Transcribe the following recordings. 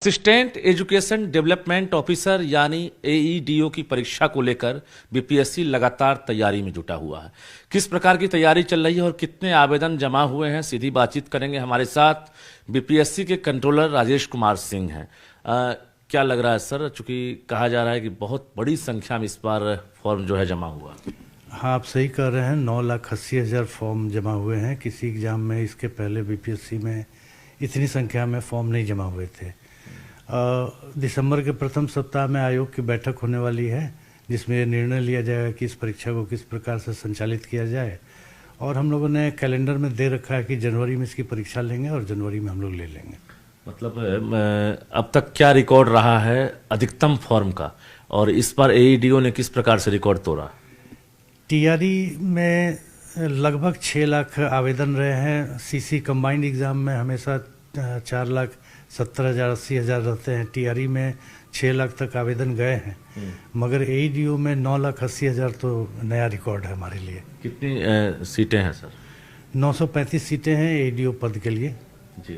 Assistant education development officer यानी एईडीओ की परीक्षा को लेकर बीपीएससी लगातार तैयारी में जुटा हुआ है। किस प्रकार की तैयारी चल रही है और कितने आवेदन जमा हुए हैं, सीधी बातचीत करेंगे। हमारे साथ बीपीएससी के कंट्रोलर राजेश कुमार सिंह हैं। क्या लग रहा है सर, चूंकि कहा जा रहा है कि बहुत बड़ी संख्या में इस बार फॉर्म जो है जमा हुआ। हाँ, आप सही कह रहे हैं। 9,80,000 फॉर्म जमा हुए हैं। किसी एग्ज़ाम में इसके पहले बीपीएससी में इतनी संख्या में फॉर्म नहीं जमा हुए थे। दिसंबर के प्रथम सप्ताह में आयोग की बैठक होने वाली है, जिसमें यह निर्णय लिया जाएगा कि इस परीक्षा को किस प्रकार से संचालित किया जाए। और हम लोगों ने कैलेंडर में दे रखा है कि जनवरी में इसकी परीक्षा लेंगे और जनवरी में हम लोग ले लेंगे। मतलब अब तक क्या रिकॉर्ड रहा है अधिकतम फॉर्म का, और इस बार एईडीओ ने किस प्रकार से रिकॉर्ड तोड़ा? टीआरई में लगभग 6 लाख आवेदन रहे हैं। सीसी कंबाइंड एग्ज़ाम में हमेशा 4,70,000 80,000 रहते हैं। टीआरई में 6 लाख तक आवेदन गए हैं, मगर एईडीओ में 9,80,000 तो नया रिकॉर्ड है हमारे लिए। कितनी सीटें हैं सर? 935 सीटें हैं एईडीओ पद के लिए। जी,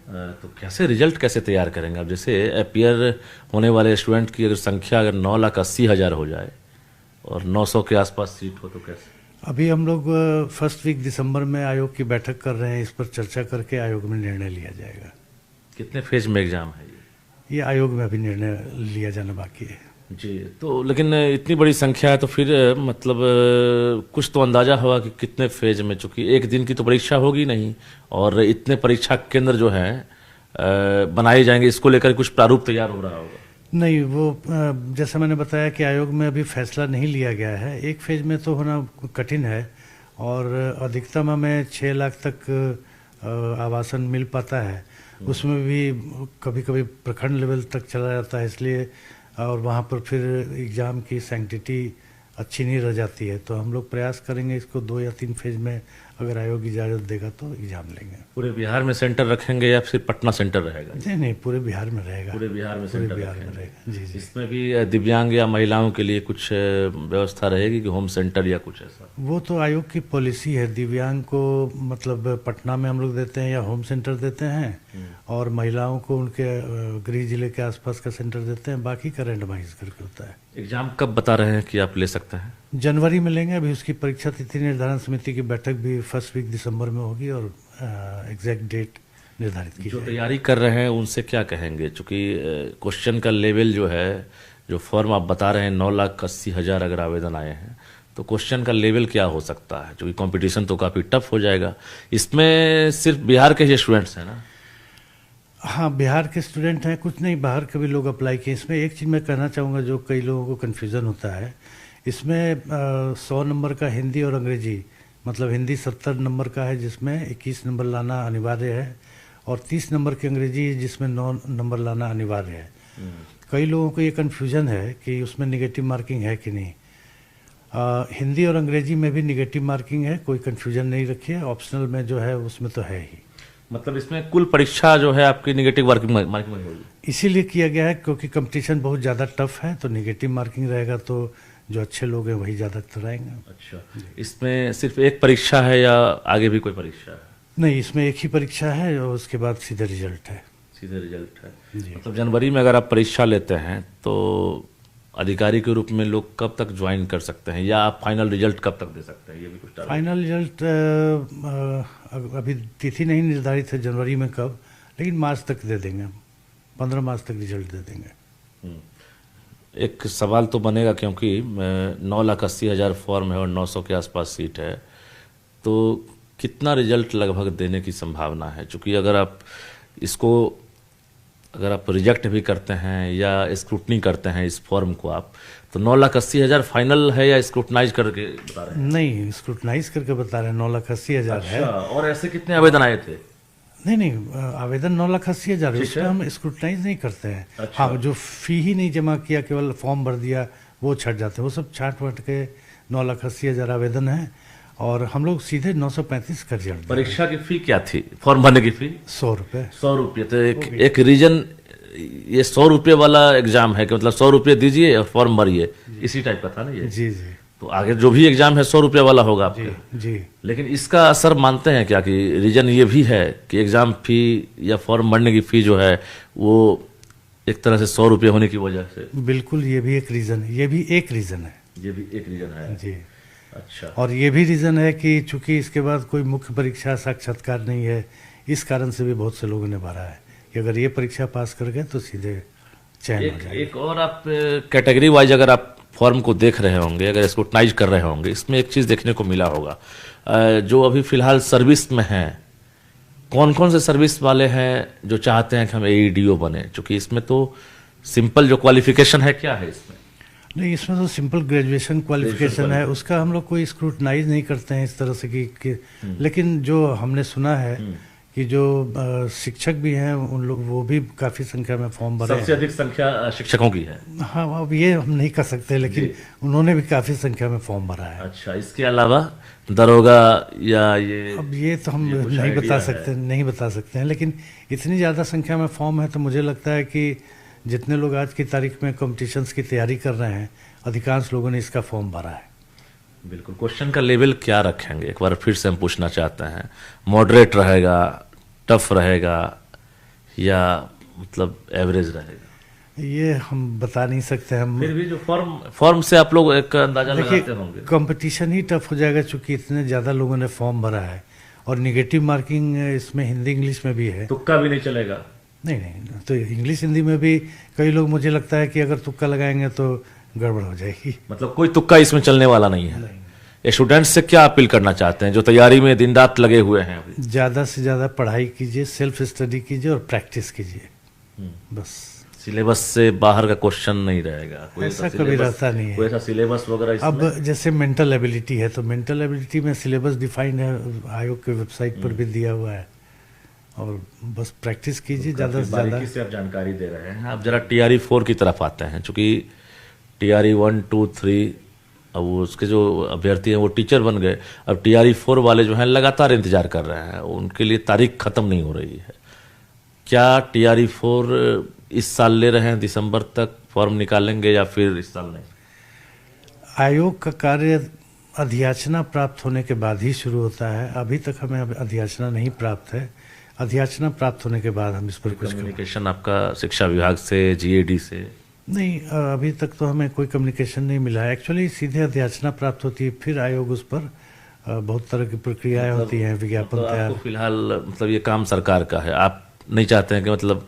तो कैसे रिजल्ट कैसे तैयार करेंगे? अब जैसे अपियर होने वाले स्टूडेंट की अगर संख्या अगर 9,80,000 हो जाए और 900 के आसपास सीट हो तो कैसे? अभी हम लोग फर्स्ट वीक दिसंबर में आयोग की बैठक कर रहे हैं। इस पर चर्चा करके आयोग में निर्णय लिया जाएगा। कितने फेज में एग्जाम है ये आयोग में अभी निर्णय लिया जाना बाकी है। जी, तो लेकिन इतनी बड़ी संख्या है तो फिर मतलब कुछ तो अंदाजा होगा कि कितने फेज में, चूंकि एक दिन की तो परीक्षा होगी नहीं और इतने परीक्षा केंद्र जो हैं बनाए जाएंगे, इसको लेकर कुछ प्रारूप तैयार हो रहा होगा? नहीं, वो जैसा मैंने बताया कि आयोग में अभी फैसला नहीं लिया गया है। एक फेज में तो होना कठिन है और अधिकतम हमें 6 लाख तक आवासन मिल पाता है। उसमें भी कभी कभी प्रखंड लेवल तक चला जाता है, इसलिए और वहाँ पर फिर एग्ज़ाम की सैंक्टिटी अच्छी नहीं रह जाती है। तो हम लोग प्रयास करेंगे इसको 2 या 3 फेज में, अगर आयोग इजाज़त देगा तो एग्ज़ाम लेंगे। पूरे बिहार में सेंटर रखेंगे या फिर पटना सेंटर रहेगा? नहीं, पूरे बिहार में रहेगा। पूरे बिहार में सेंटर रहेगा। जी। इसमें भी दिव्यांग या महिलाओं के लिए कुछ व्यवस्था रहेगी कि होम सेंटर या कुछ ऐसा? वो तो आयोग की पॉलिसी है। दिव्यांग को मतलब पटना में हम लोग देते हैं या होम सेंटर देते हैं, और महिलाओं को उनके गृह जिले के आसपास का सेंटर देते हैं। बाकी का रैंडमाइज करके होता है। एग्जाम कब बता रहे हैं कि आप ले सकते हैं? जनवरी में लेंगे। अभी उसकी परीक्षा तिथि निर्धारण समिति की बैठक भी फर्स्ट वीक दिसंबर में होगी और एग्जैक्ट डेट निर्धारित की जो जाएगी। तैयारी कर रहे हैं उनसे क्या कहेंगे, चूंकि क्वेश्चन का लेवल जो है, जो फॉर्म आप बता रहे हैं 9,80,000 अगर आवेदन आए हैं, तो क्वेश्चन का लेवल क्या हो सकता है? क्योंकि कंपटीशन तो काफ़ी टफ हो जाएगा। इसमें सिर्फ बिहार के ही स्टूडेंट्स हैं ना? हाँ, बिहार के स्टूडेंट हैं, कुछ नहीं बाहर के भी लोग अप्लाई किए। इसमें एक चीज़ मैं कहना चाहूँगा जो कई लोगों को कन्फ्यूज़न होता है। इसमें 100 नंबर का हिंदी और अंग्रेजी, मतलब हिंदी 70 नंबर का है जिसमें 21 नंबर लाना अनिवार्य है, और 30 नंबर की अंग्रेजी जिसमें 9 नंबर लाना अनिवार्य है। कई लोगों को ये कन्फ्यूज़न है कि उसमें निगेटिव मार्किंग है कि नहीं। हिंदी और अंग्रेजी में भी निगेटिव मार्किंग है, कोई कन्फ्यूज़न नहीं रखिए। ऑप्शनल में जो है उसमें तो है ही। मतलब इसमें कुल परीक्षा जो है आपकी निगेटिव मार्किंग होगी? इसीलिए किया गया है क्योंकि कंपटीशन बहुत ज़्यादा टफ है, तो निगेटिव मार्किंग रहेगा तो जो अच्छे लोग हैं वही ज़्यादातर आएंगे। अच्छा, इसमें सिर्फ एक परीक्षा है या आगे भी कोई परीक्षा है? नहीं, इसमें एक ही परीक्षा है और उसके बाद सीधे रिजल्ट है। सीधे रिजल्ट है। मतलब जनवरी में अगर आप परीक्षा लेते हैं तो अधिकारी के रूप में लोग कब तक ज्वाइन कर सकते हैं, या आप फाइनल रिजल्ट कब तक दे सकते हैं? ये भी कुछ फाइनल रिजल्ट अभी तिथि नहीं निर्धारित है जनवरी में कब, लेकिन मार्च तक दे देंगे। 15 मार्च तक रिजल्ट दे देंगे। एक सवाल तो बनेगा, क्योंकि 9,80,000 फॉर्म है और 900 के आसपास सीट है, तो कितना रिजल्ट लगभग देने की संभावना है? चूँकि अगर आप रिजेक्ट भी करते हैं या स्क्रूटनी करते हैं इस फॉर्म को आप, तो 9,80,000 फाइनल है या स्क्रूटनाइज करके बता रहे हैं? नहीं, स्क्रूटनाइज करके बता रहे हैं। 9,80,000 है। और ऐसे कितने आवेदन आए थे? नहीं, आवेदन 9,80,000 है, उसमें हम स्क्रूटनाइज नहीं करते हैं। अच्छा। हाँ, जो फी ही नहीं जमा किया, केवल फॉर्म भर दिया, वो छट जाते हैं। वो सब छाट वट के 9,80,000 आवेदन है और हम लोग सीधे 935 का रिजल्ट। परीक्षा की फी क्या थी? फॉर्म भरने की फी 100 रुपये। 100 रुपये। तो एक रीजन ये 100 रुपये वाला एग्जाम है कि मतलब 100 रुपये दीजिए और फॉर्म भरिए, इसी टाइप का था ना ये? जी। तो आगे जो भी एग्जाम है 100 रुपये वाला होगा आपके? जी। लेकिन इसका असर मानते हैं क्या कि रीजन ये भी है कि एग्जाम फी या फॉर्म भरने की फी जो है वो एक तरह से 100 रुपये होने की वजह से। बिल्कुल, ये भी एक रीज़न है, ये भी एक रीज़न है। ये भी एक रीजन है जी। अच्छा। और ये भी रीज़न है कि चूंकि इसके बाद कोई मुख्य परीक्षा साक्षात्कार नहीं है, इस कारण से भी बहुत से लोगों ने भरा है कि अगर ये परीक्षा पास कर गए तो सीधे चयन हो जाएगा। एक और आप कैटेगरी वाइज अगर आप फॉर्म को देख रहे होंगे, अगर स्क्रूटनाइज कर रहे होंगे, इसमें एक चीज़ देखने को मिला होगा, जो अभी फिलहाल सर्विस में हैं, कौन कौन से सर्विस वाले हैं जो चाहते हैं कि हम एईडीओ बने? क्योंकि इसमें तो सिंपल जो क्वालिफिकेशन है, क्या है इसमें? नहीं, इसमें तो सिंपल ग्रेजुएशन क्वालिफिकेशन है, उसका हम लोग कोई स्क्रूटनाइज नहीं करते हैं इस तरह से कि लेकिन जो हमने सुना है कि जो शिक्षक भी हैं उन लोग, वो भी काफ़ी संख्या में फॉर्म भरे हैं। सबसे अधिक संख्या शिक्षकों की है। हाँ, अब ये हम नहीं कर सकते, लेकिन उन्होंने भी काफ़ी संख्या में फॉर्म भरा है। अच्छा, इसके अलावा दरोगा या ये, अब ये तो हम नहीं बता सकते हैं, लेकिन इतनी ज़्यादा संख्या में फॉर्म है तो मुझे लगता है कि जितने लोग आज की तारीख में कॉम्पिटिशन्स की तैयारी कर रहे हैं, अधिकांश लोगों ने इसका फॉर्म भरा है। बिल्कुल। क्वेश्चन का लेवल क्या रखेंगे, एक बार फिर से हम पूछना चाहते हैं? मॉडरेट रहेगा, टफ रहेगा, या मतलब एवरेज रहेगा? ये हम बता नहीं सकते। हम फिर भी जो फॉर्म से आप लोग एक अंदाजा लगाते होंगे। कंपटीशन ही टफ हो जाएगा चूंकि इतने ज़्यादा लोगों ने फॉर्म भरा है, और निगेटिव मार्किंग इसमें हिंदी इंग्लिश में भी है। तुक्का भी नहीं चलेगा? नहीं, तो इंग्लिश हिंदी में भी कई लोग, मुझे लगता है कि अगर तुक्का लगाएंगे तो गड़बड़ हो जाएगी। मतलब कोई तुक्का इसमें चलने वाला नहीं है। स्टूडेंट्स से क्या अपील करना चाहते हैं जो तैयारी में दिन रात लगे हुए हैं अभी? ज़्यादा से ज़्यादा पढ़ाई कीजिए, सेल्फ स्टडी कीजिए और प्रैक्टिस कीजिए, बस। सिलेबस से बाहर का क्वेश्चन नहीं रहेगा? कोई ऐसा कभी रहता नहीं है। कोई ऐसा सिलेबस वगैरह? अब जैसे मेंटल एबिलिटी है, तो मेंटल एबिलिटी में सिलेबस डिफाइंड है, आयोग के वेबसाइट पर भी दिया हुआ है, और बस प्रैक्टिस कीजिए ज़्यादा से ज़्यादा। बारीकी से आप जानकारी दे रहे हैं। अब जरा TRE 4 की तरफ आते हैं, चूँकि TRE 1, 2, 3, अब उसके जो अभ्यर्थी हैं वो टीचर बन गए, अब TRE 4 वाले जो हैं लगातार इंतजार कर रहे हैं, उनके लिए तारीख खत्म नहीं हो रही है। क्या TRE 4 इस साल ले रहे हैं, दिसंबर तक फॉर्म निकालेंगे, या फिर इस साल नहीं? आयोग का कार्य अधियाचना प्राप्त होने के बाद ही शुरू होता है। अभी तक हमें अधियाचना नहीं प्राप्त है। अधियाचना प्राप्त होने के बाद हम इस पर कुछ कम्युनिकेशन आपका शिक्षा विभाग से, GAD से? नहीं, अभी तक तो हमें कोई कम्युनिकेशन नहीं मिला है। एक्चुअली सीधे अधियाचना प्राप्त होती है, फिर आयोग उस पर बहुत तरह की प्रक्रियाएं होती हैं, विज्ञापन तैयार। आपको फिलहाल मतलब ये काम सरकार का है, आप नहीं चाहते हैं कि मतलब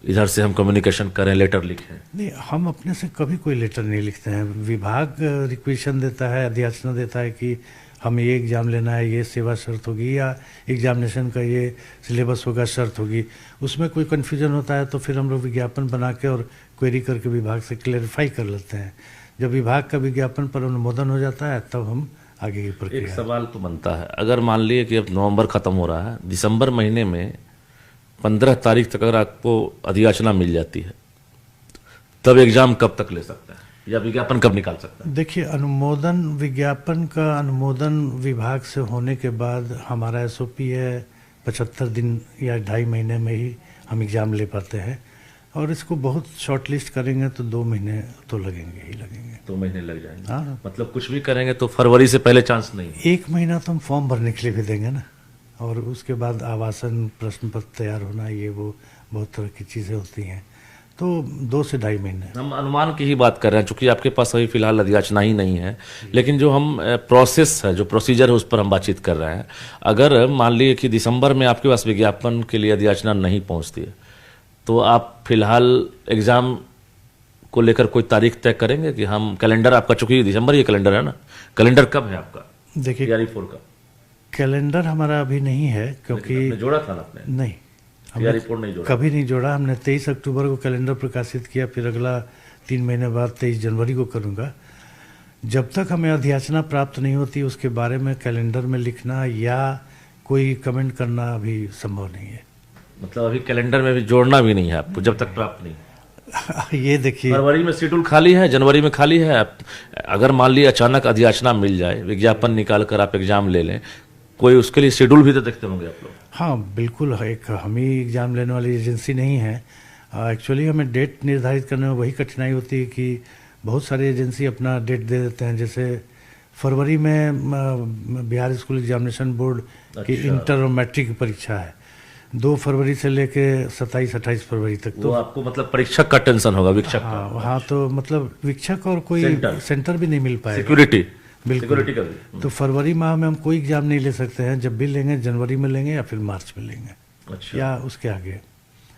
इधर से हम कम्युनिकेशन करें, लेटर लिखें? नहीं, हम अपने से कभी कोई लेटर नहीं लिखते हैं। विभाग रिक्वेशन देता है, अधियाचना देता है कि हमें ये एग्ज़ाम लेना है, ये सेवा शर्त होगी, या एग्जामिनेशन का ये सिलेबस होगा, शर्त होगी। उसमें कोई कन्फ्यूजन होता है तो फिर हम लोग विज्ञापन बना के और क्वेरी करके विभाग से क्लेरिफाई कर लेते हैं। जब विभाग का विज्ञापन पर अनुमोदन हो जाता है तब हम आगे की प्रक्रिया। एक सवाल तो बनता है, अगर मान लिए कि अब नवंबर खत्म हो रहा है, दिसंबर महीने में 15 तारीख तक अगर आपको अधियाचना मिल जाती है, तब एग्जाम कब तक ले सकते हैं, या विज्ञापन कब निकाल सकते हैं? देखिए, अनुमोदन, विज्ञापन का अनुमोदन विभाग से होने के बाद हमारा SOP है 75 दिन या 2.5 महीने में ही हम एग्ज़ाम ले पाते हैं, और इसको बहुत शॉर्ट लिस्ट करेंगे तो 2 महीने तो लगेंगे ही लगेंगे। 2 महीने लग जाएंगे? हाँ, मतलब कुछ भी करेंगे तो फरवरी से पहले चांस नहीं? 1 महीना तो हम फॉर्म भरने के लिए भी देंगे ना, और उसके बाद आवासन प्रश्न पत्र तैयार होना, ये वो बहुत तरह की चीज़ें होती हैं, तो 2 से 2.5 महीने। हम अनुमान की ही बात कर रहे हैं, चूंकि आपके पास अभी फिलहाल अधियाचना ही नहीं है, लेकिन जो हम प्रोसेस है, जो प्रोसीजर है, उस पर हम बातचीत कर रहे हैं। अगर मान लिए कि दिसंबर में आपके पास विज्ञापन के लिए अधियाचना नहीं पहुंचती है, तो आप फिलहाल एग्ज़ाम को लेकर कोई तारीख तय करेंगे कि हम कैलेंडर आपका, चूंकि दिसंबर ये कैलेंडर है ना, कैलेंडर कब है आपका? देखिए, TRE 4 का कैलेंडर हमारा अभी नहीं है, क्योंकि जोड़ा था ना आपने? नहीं, TRE रिपोर्ट नहीं जोड़ा? कभी नहीं जोड़ा। हमने 23 अक्टूबर को कैलेंडर प्रकाशित किया, फिर अगला 3 महीने बाद 23 जनवरी को करूँगा। जब तक हमें अधियाचना प्राप्त नहीं होती, उसके बारे में कैलेंडर में लिखना या कोई कमेंट करना अभी संभव नहीं है। मतलब अभी कैलेंडर में भी जोड़ना भी नहीं है आपको, जब तक प्राप्त नहीं? ये देखिए, फरवरी में शेड्यूल खाली है, जनवरी में खाली है। अगर मान ली अचानक अधियाचना मिल जाए, विज्ञापन निकाल कर आप एग्जाम ले लें, कोई उसके लिए शेड्यूल भी तो देखते होंगे आप लोग? हाँ बिल्कुल, एक हम ही एग्ज़ाम लेने वाली एजेंसी नहीं है। एक्चुअली हमें डेट निर्धारित करने में वही कठिनाई होती है कि बहुत सारी एजेंसी अपना डेट दे देते हैं। जैसे फरवरी में बिहार स्कूल एग्जामिनेशन बोर्ड की इंटर और मैट्रिक की परीक्षा है, 2 फरवरी से लेके 27-28 फरवरी तक। वो तो आपको मतलब परीक्षक का टेंशन होगा, विक्षक का, हाँ हाँ, तो मतलब विक्षक और कोई सेंटर भी नहीं मिल पाएगा, सिक्योरिटी, बिल्कुल। सिक्योरिटी का भी। तो फरवरी माह में हम कोई एग्जाम नहीं ले सकते हैं, जब भी लेंगे जनवरी में लेंगे या फिर मार्च में लेंगे, अच्छा या उसके आगे।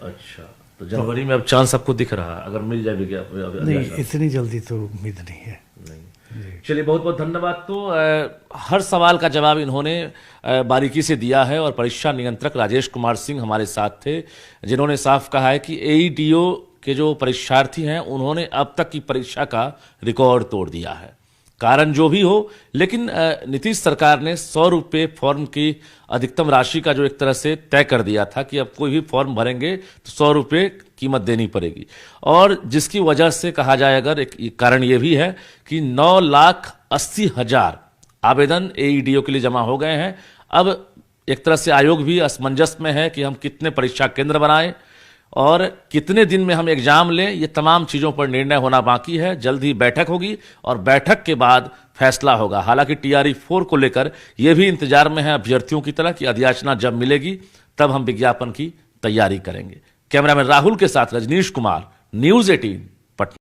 अच्छा, तो जनवरी में अब चांस आपको दिख रहा है, अगर मिल जाए नहीं, इतनी जल्दी तो उम्मीद नहीं है। नहीं। चलिए, बहुत बहुत धन्यवाद। तो हर सवाल का जवाब इन्होंने बारीकी से दिया है और परीक्षा नियंत्रक राजेश कुमार सिंह हमारे साथ थे, जिन्होंने साफ कहा है कि एईडीओ के जो परीक्षार्थी हैं उन्होंने अब तक की परीक्षा का रिकॉर्ड तोड़ दिया है। कारण जो भी हो, लेकिन नीतीश सरकार ने 100 रुपये फॉर्म की अधिकतम राशि का जो एक तरह से तय कर दिया था कि अब कोई भी फॉर्म भरेंगे तो 100 रुपये कीमत देनी पड़ेगी, और जिसकी वजह से कहा जाए, अगर एक कारण ये भी है कि 9,80,000 आवेदन एईडीओ के लिए जमा हो गए हैं। अब एक तरह से आयोग भी असमंजस में है कि हम कितने परीक्षा केंद्र बनाएं और कितने दिन में हम एग्जाम लें। ये तमाम चीज़ों पर निर्णय होना बाकी है। जल्द ही बैठक होगी और बैठक के बाद फैसला होगा। हालांकि टीआरई 4 को लेकर ये भी इंतजार में है अभ्यर्थियों की तरह कि अधियाचना जब मिलेगी तब हम विज्ञापन की तैयारी करेंगे। कैमरामैन राहुल के साथ रजनीश कुमार, न्यूज़ 18।